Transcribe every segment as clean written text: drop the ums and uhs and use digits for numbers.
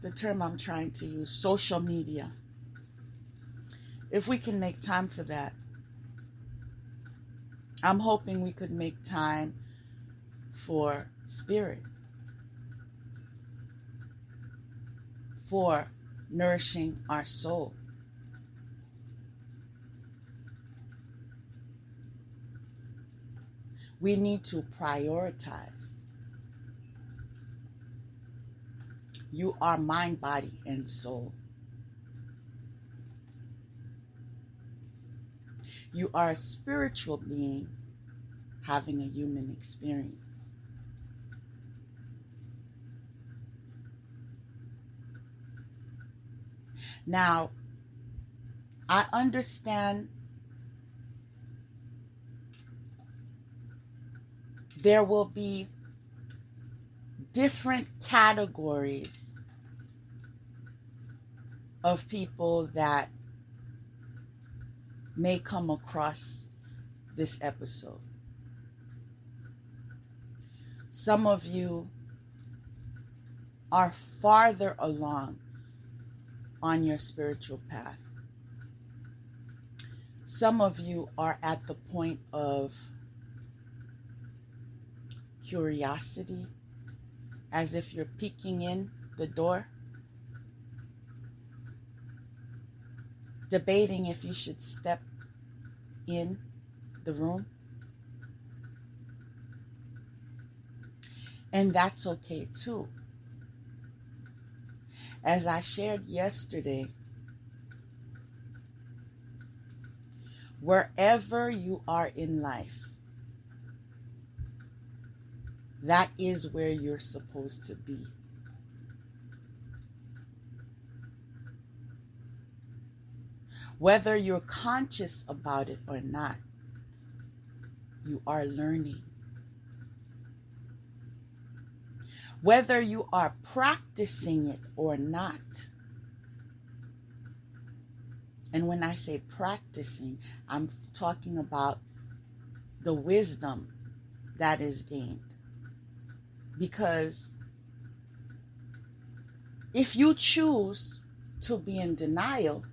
the term I'm trying to use, social media. If we can make time for that, I'm hoping we could make time for spirit, for nourishing our soul. We need to prioritize. You are mind, body, and soul. You are a spiritual being having a human experience. Now, I understand there will be different categories of people that may come across this episode. Some of you are farther along on your spiritual path. Some of you are at the point of curiosity, as if you're peeking in the door, debating if you should step in the room. And that's okay too. As I shared yesterday, wherever you are in life, that is where you're supposed to be. Whether you're conscious about it or not, you are learning. Whether you are practicing it or not. And when I say practicing, I'm talking about the wisdom that is gained. Because if you choose to be in denial,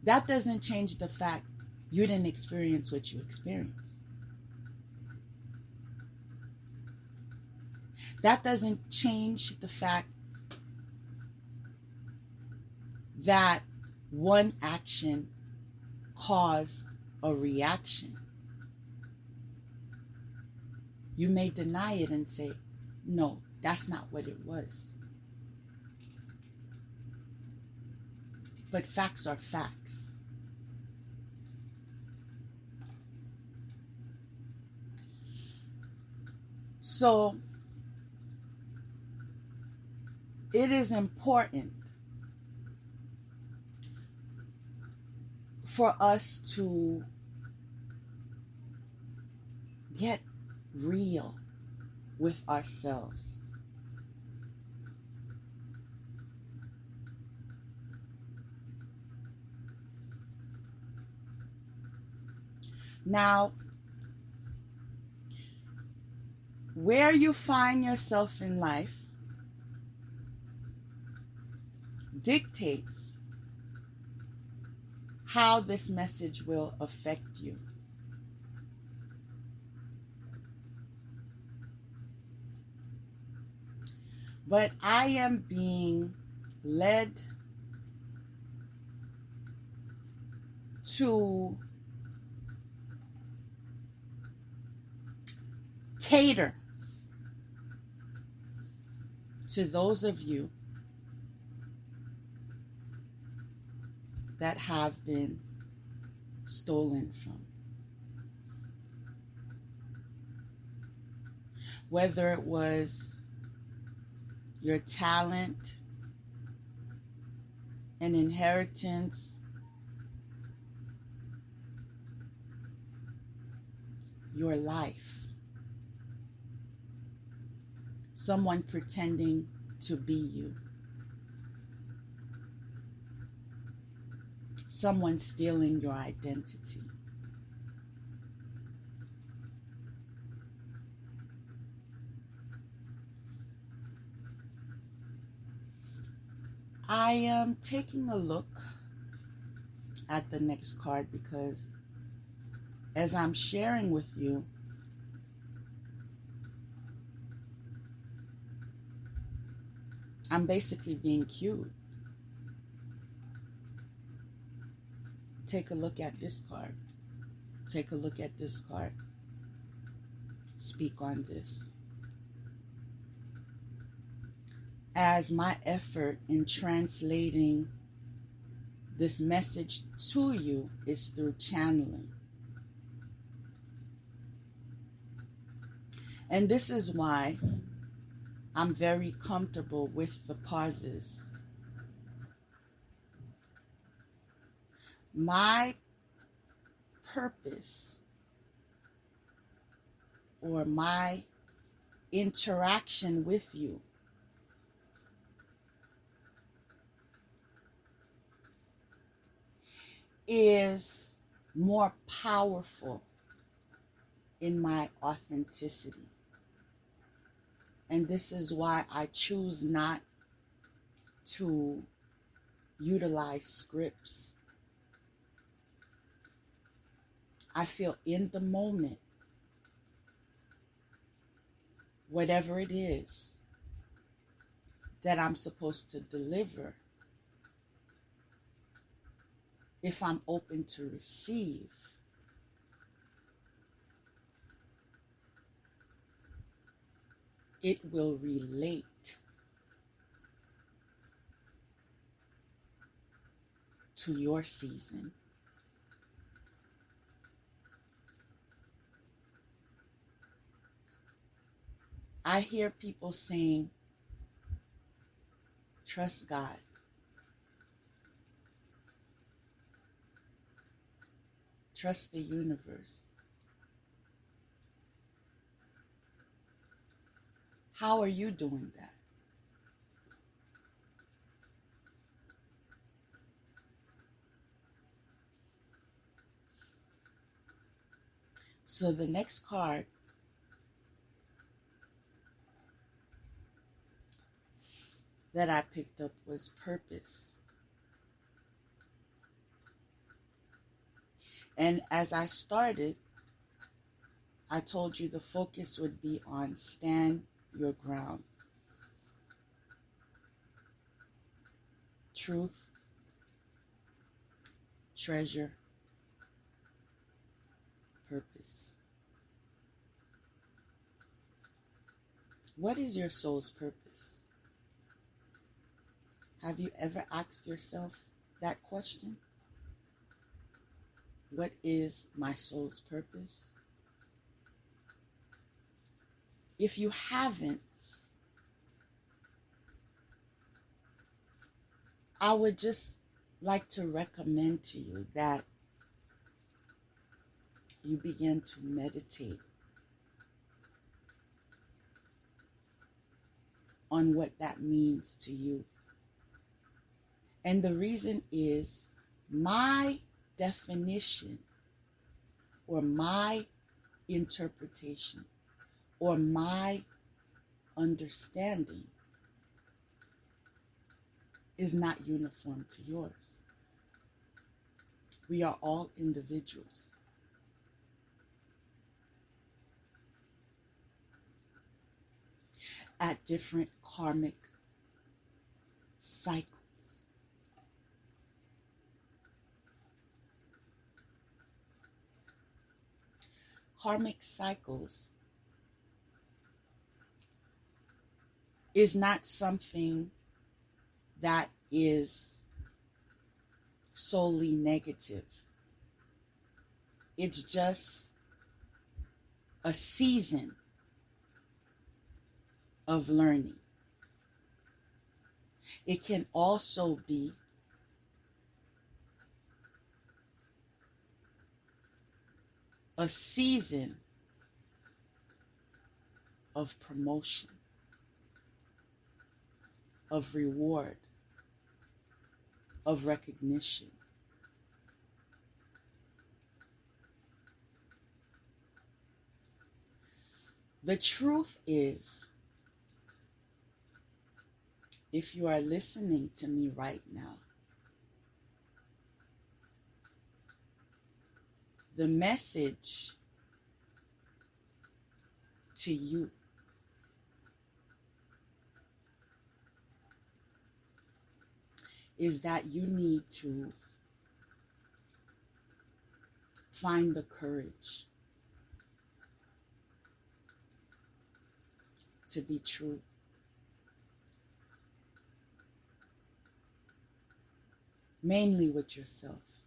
that doesn't change the fact you didn't experience what you experienced. That doesn't change the fact that one action caused a reaction. You may deny it and say, no, that's not what it was. But facts are facts. So, it is important for us to get real with ourselves. Now, where you find yourself in life dictates how this message will affect you. But I am being led to cater to those of you that have been stolen from. Whether it was your talent, an inheritance, your life, someone pretending to be you, someone stealing your identity. I am taking a look at the next card because as I'm sharing with you, I'm basically being cued. Take a look at this card. Take a look at this card. Speak on this. As my effort in translating this message to you is through channeling. And this is why I'm very comfortable with the pauses. My purpose or my interaction with you is more powerful in my authenticity. And this is why I choose not to utilize scripts. I feel in the moment, whatever it is that I'm supposed to deliver, if I'm open to receive, it will relate to your season. I hear people saying, trust God. Trust the universe. How are you doing that? So the next card that I picked up was purpose. And as I started, I told you the focus would be on stand your ground. Truth, treasure, purpose. What is your soul's purpose? Have you ever asked yourself that question? What is my soul's purpose? If you haven't, I would just like to recommend to you that you begin to meditate on what that means to you. And the reason is my definition or my interpretation or my understanding is not uniform to yours. We are all individuals. At different karmic cycles. Karmic cycles is not something that is solely negative. It's just a season of learning. It can also be a season of promotion, of reward, of recognition. The truth is, if you are listening to me right now, the message to you is that you need to find the courage to be true. Mainly with yourself.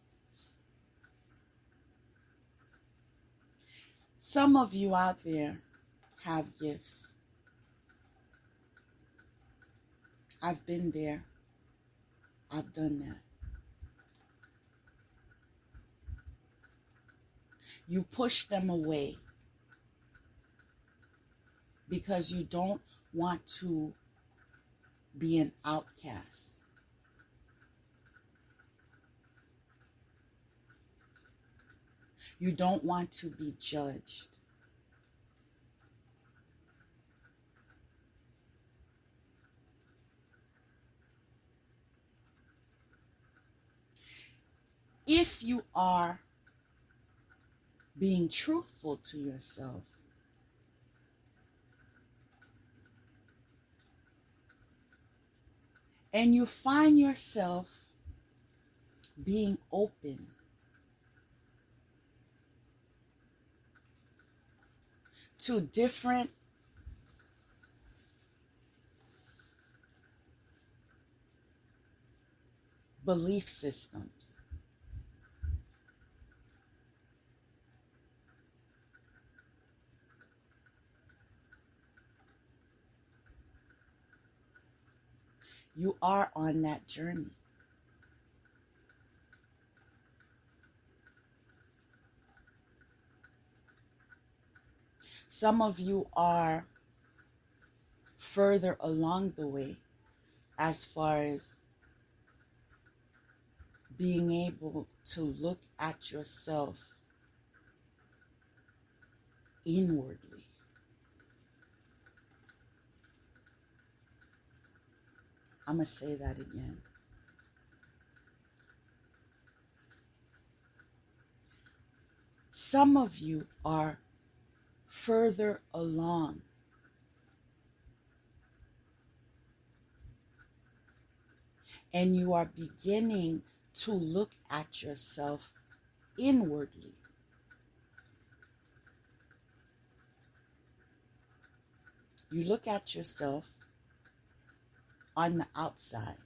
Some of you out there have gifts. I've been there. I've done that. You push them away because you don't want to be an outcast. You don't want to be judged. If you are being truthful to yourself, and you find yourself being open to different belief systems, you are on that journey. Some of you are further along the way as far as being able to look at yourself inwardly. I'm going to say that again. Some of you are further along and you are beginning to look at yourself inwardly. You look at yourself on the outside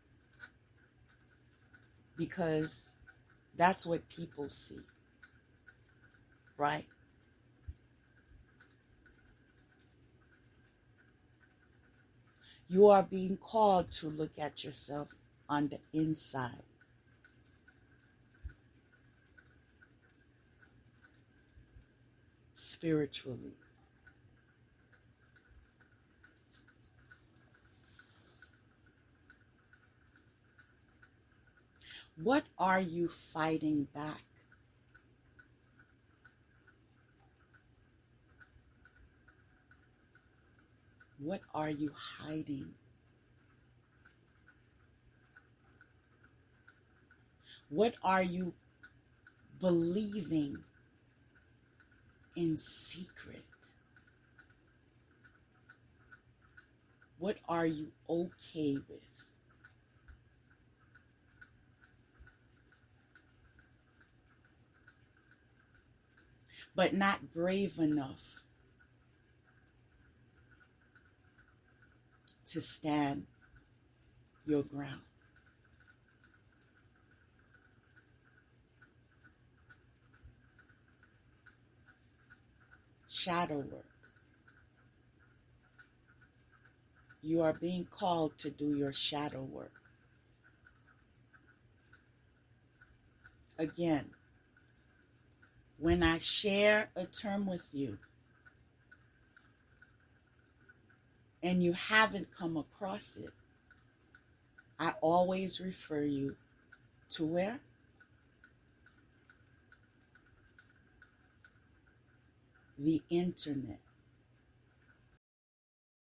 because that's what people see, right? You are being called to look at yourself on the inside. Spiritually. What are you fighting back? What are you hiding? What are you believing in secret? What are you okay with? But not brave enough to stand your ground. Shadow work. You are being called to do your shadow work. Again, when I share a term with you and you haven't come across it, I always refer you to where? The internet.